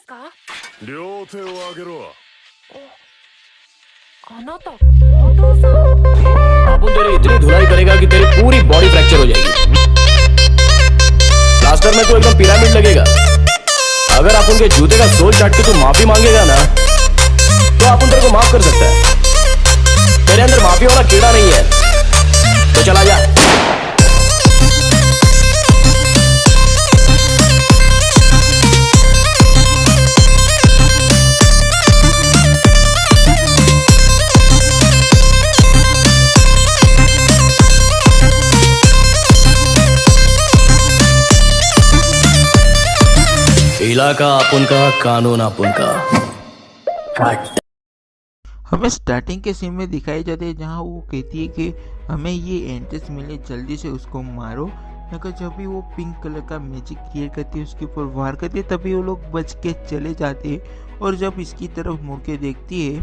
か？両手を上げろ。あなたお父さん。अपन तेरी इतनी धुलाई करेगा कि तेरी पूरी बॉडी फ्रैक्चर हो जाएगी। प्लास्टर में तो एकदम पिरामिड लगेगा। अगर अपन के जूते का सोल चाट के तू माफी मांगेगा ना तो अपन तेरे को माफ कर सकता है। तेरे अंदर माफी वाला कीड़ा नहीं है तो चला जा। इलाका अपन का, कानून अपन का। हमें स्टार्टिंग के सीन में दिखाई जाते हैं जहाँ वो कहती है कि हमें ये एंट्रेंस मिले, जल्दी से उसको मारो। मगर जब भी वो पिंक कलर का मैजिक क्रिएट करती है, उसके ऊपर वार करती है, तभी वो लोग बच के चले जाते हैं। और जब इसकी तरफ मुड़ के देखती है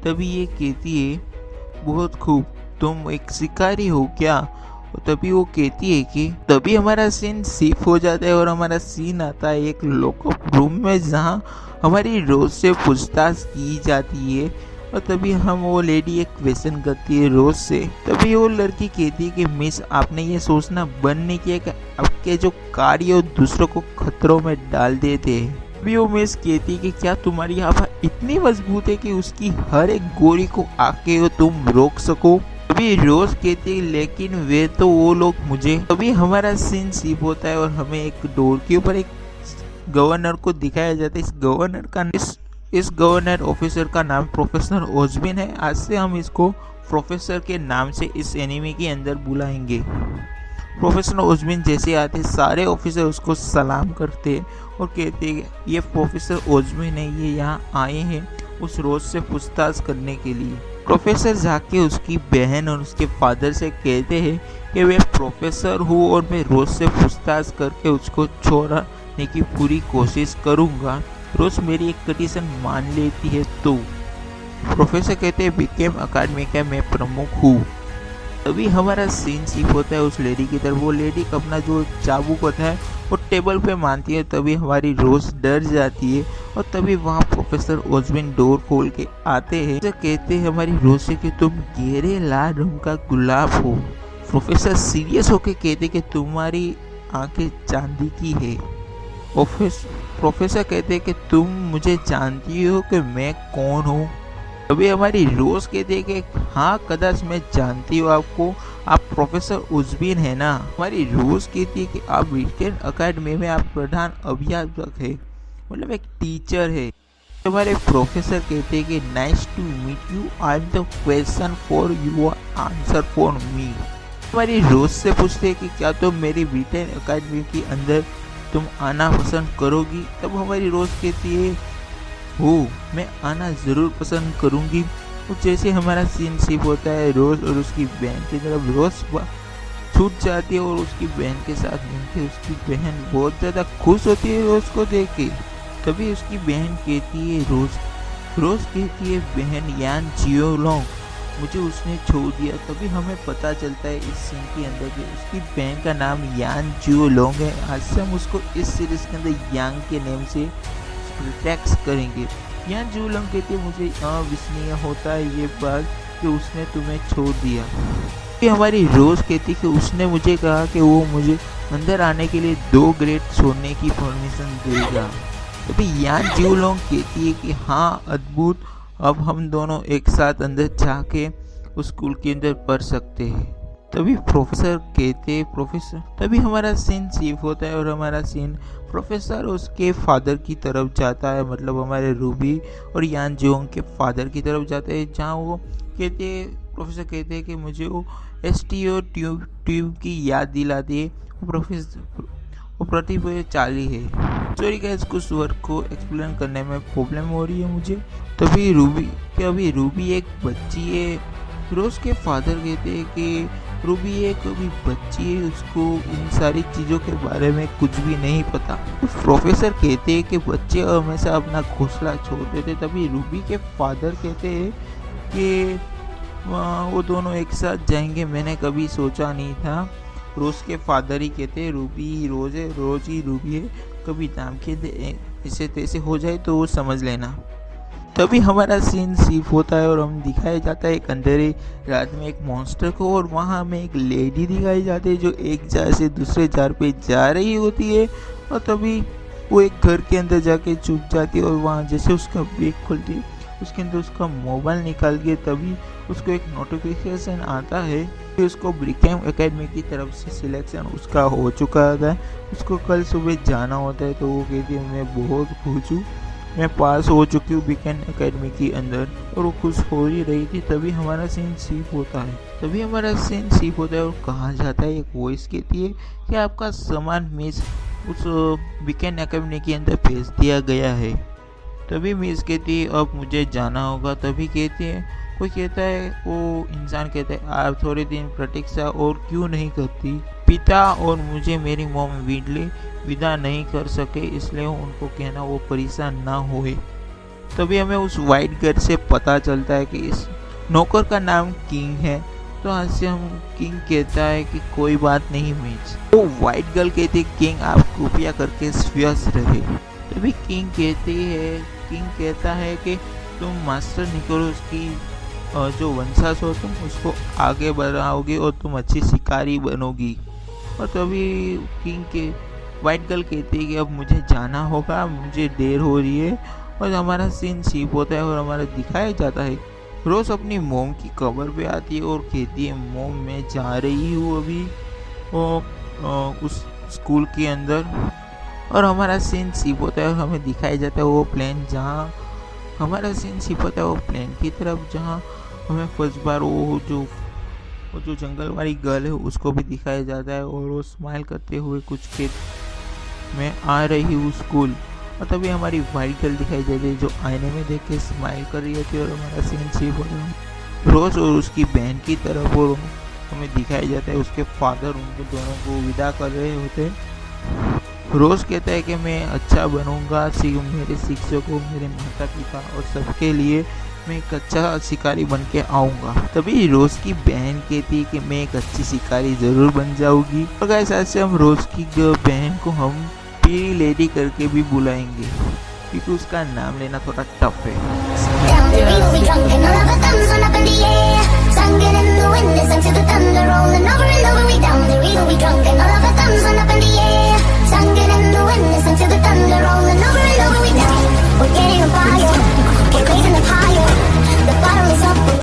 तभी ये कहती है बहुत खूब, तुम एक शिकारी हो क्या? और तभी वो कहती है कि तभी हमारा सीन शिफ्ट हो जाता है और हमारा सीन आता है एक लॉकअप रूम में जहाँ हमारी रोज से पूछताछ की जाती है। और तभी हम वो लेडी एक क्वेश्चन करती है रोज से। तभी वो लड़की कहती है कि मिस, आपने ये सोचना बंद नहीं किया कि आपके जो कार्य दूसरों को खतरों में डाल देते हैं। तभी वो मिस कहती है कि क्या तुम्हारी हवा इतनी मजबूत है कि उसकी हर एक गोली को आके तुम रोक सको? तभी रोज कहती है लेकिन वे तो वो लोग मुझे। तभी हमारा सीन शिफ्ट होता है और हमें एक डोर के ऊपर एक गवर्नर को दिखाया जाता है। इस गवर्नर ऑफिसर का नाम प्रोफेसर ओजबिन है। आज से हम इसको प्रोफेसर के नाम से इस एनिमे के अंदर बुलाएंगे। प्रोफेसर ओजबिन जैसे आते सारे ऑफिसर उसको सलाम करते और कहते हैं ये प्रोफेसर ओजबिन है, ये यहाँ आए हैं उस रोज से पूछताछ करने के लिए। प्रोफेसर जाके उसकी बहन और उसके फादर से कहते हैं कि मैं प्रोफेसर हूँ और मैं रोज से पूछताछ करके उसको छोड़ने की पूरी कोशिश करूँगा। रोज मेरी एक कंडीशन मान लेती है तो। प्रोफेसर कहते हैं बीकेम अकेडमी का मैं प्रमुख हूँ। तभी हमारा सीन शिफ्ट होता है उस लेडी की तरफ। वो लेडी अपना जो चाबुक होता है वो टेबल पे मानती है। तभी हमारी रोज डर जाती है और तभी वहाँ प्रोफेसर ओजबिन डोर खोल के आते हैं। तो कहते हैं हमारी रोज से कि तुम गहरे लाल रंग का गुलाब हो। प्रोफेसर सीरियस होके कहते कि तुम्हारी आंखें चांदी की है। प्रोफेसर कहते हैं कि तुम मुझे जानती हो कि मैं कौन हूँ? तभी हमारी रोज कहते हैं कि हाँ कदाच मैं जानती हूँ आपको, आप प्रोफेसर उजबिन है ना। हमारी रोज कहती है कि आप ब्रिटेन अकेडमी में आप प्रधान अध्यापक है, मतलब एक टीचर है। हमारे प्रोफेसर कहते हैं कि nice to meet you, I am the question for your answer for me. हमारी रोज से पूछते हैं कि क्या तुम मेरी ब्रिटेन अकेडमी के अंदर तुम आना पसंद करोगी? तब हमारी रोज कहती है हो, मैं आना ज़रूर पसंद करूँगी। और जैसे हमारा सीन शिफ्ट होता है रोज और उसकी बहन की तरफ, रोज छूट जाती है और उसकी बहन के साथ मिलती है। उसकी बहन बहुत ज़्यादा खुश होती है रोज को देख के। तभी उसकी बहन कहती है रोज कहती है बहन यान जियोलोंग, मुझे उसने छोड़ दिया। तभी हमें पता चलता है इस सीन के अंदर कि उसकी बहन का नाम यान जियोलोंग है। आज से हम उसको इस सीरीज के अंदर यांग के नेम से प्रोटेक्ट करेंगे। यान जियोलोंग कहती है मुझे अविश्वसनीय होता है ये बात कि उसने तुम्हें छोड़ दिया। कि हमारी रोज कहती कि उसने मुझे कहा कि वो मुझे अंदर आने के लिए 2 ग्रेड छोड़ने की परमिशन देगा। तभी यान जियोलोंग कहती है कि हाँ अद्भुत, अब हम दोनों एक साथ अंदर जाके उस स्कूल के अंदर पढ़ सकते हैं। तभी प्रोफेसर कहते प्रोफेसर, तभी हमारा सीन शिफ्ट होता है और हमारा सीन प्रोफेसर उसके फादर की तरफ जाता है, मतलब हमारे रूबी और यान जियोंग के फादर की तरफ जाते हैं। जहाँ वो कहते प्रोफेसर कहते हैं कि मुझे वो एसटीओ ट्यूब की याद दिलाती है। वो प्रतिभाशाली है। सॉरी गाइस, कुछ वर्ड को एक्सप्लेन करने में प्रॉब्लम हो रही है मुझे। तभी रूबी एक बच्ची है। रोज के फादर कहते हैं कि रूबी एक अभी बच्ची है, उसको इन सारी चीज़ों के बारे में कुछ भी नहीं पता। तो प्रोफेसर कहते हैं कि बच्चे हमेशा अपना घोंसला छोड़ देते। तभी रूबी के फादर कहते हैं कि वो दोनों एक साथ जाएंगे, मैंने कभी सोचा नहीं था। रोज के फादर ही कहते हैं रूबी रोज है, रोज ही रूबी है। कभी नाम के ऐसे तैसे हो जाए तो वो समझ लेना। तभी हमारा सीन शिफ्ट होता है और हम दिखाया जाता है एक अंधेरी रात में एक मॉन्स्टर को, और वहाँ हमें एक लेडी दिखाई जाती है जो एक जार से दूसरे जार पे जा रही होती है। और तभी वो एक घर के अंदर जाके छुप जाती है और वहाँ जैसे उसका बैग खुलती है उसके अंदर उसका मोबाइल निकाल के तभी उसको एक नोटिफिकेशन आता है कि उसको ब्रिकैम एकेडमी की तरफ से सिलेक्शन उसका हो चुका होता है, उसको कल सुबह जाना होता है। तो वो कहती है मैं बहुत खुश हूँ, मैं पास हो चुकी हूँ ब्रिकैम एकेडमी के अंदर, और वो खुश हो ही रही थी। तभी हमारा सीन शिफ्ट होता है और कहा जाता है एक वॉइस कहती है कि आपका सामान मिस उस ब्रिकैम एकेडमी के अंदर भेज दिया गया है। तभी मिस कहती है अब मुझे जाना होगा। तभी कहती है कोई कहता है, वो इंसान कहता है आप थोड़े दिन प्रतीक्षा और क्यों नहीं करती, पिता और मुझे मेरी मॉम विदा नहीं कर सके इसलिए उनको कहना वो परेशान ना होए। तभी हमें उस वाइट गर्ल से पता चलता है कि इस नौकर का नाम किंग है। तो आज से हम किंग कहता है कि कोई बात नहीं मिस। तो वाइट गर्ल कहती है किंग आप कृपया करके स्वस्थ रहे। तभी किंग कहता है कि तुम मास्टर निकोलस की जो वंशज हो तुम उसको आगे बढ़ाओगे और तुम अच्छी शिकारी बनोगी। और तभी किंग के वाइट गर्ल कहती है कि अब मुझे जाना होगा, मुझे देर हो रही है। और हमारा सीन शिफ्ट होता है और हमारा दिखाया जाता है रोज अपनी मोम की कब्र पे आती है और कहती है मोम मैं जा रही हूँ अभी उस स्कूल के अंदर। और हमारा सीन शिफ्ट होता है और हमें दिखाया जाता है वो प्लेन जहाँ हमारा सीन शिफ्ट होता है वो प्लेन की तरफ जहाँ हमें फर्स्ट बार वो जो जंगल वाली गर्ल है उसको भी दिखाया जाता है और वो स्माइल करते हुए कुछ खेत में आ रही हूँ स्कूल। और तभी हमारी वाइट गर्ल दिखाई जाती है जो आईने में देख के स्माइल कर रही होती है। और हमारा सीन शिफ्ट होता है रोज और उसकी बहन की तरफ और हमें दिखाया जाता है उसके फादर उनको दोनों को विदा कर रहे होते हैं। रोज कहता है कि मैं अच्छा बनूंगा, मेरे शिक्षकों मेरे माता पिता और सबके लिए मैं एक अच्छा शिकारी बन के आऊँगा। तभी रोज की बहन कहती है कि मैं एक अच्छी शिकारी ज़रूर बन जाऊँगी। और गाइस आज से हम रोज की बहन को हम पीली लेडी करके भी बुलाएंगे क्योंकि उसका नाम लेना थोड़ा टफ है।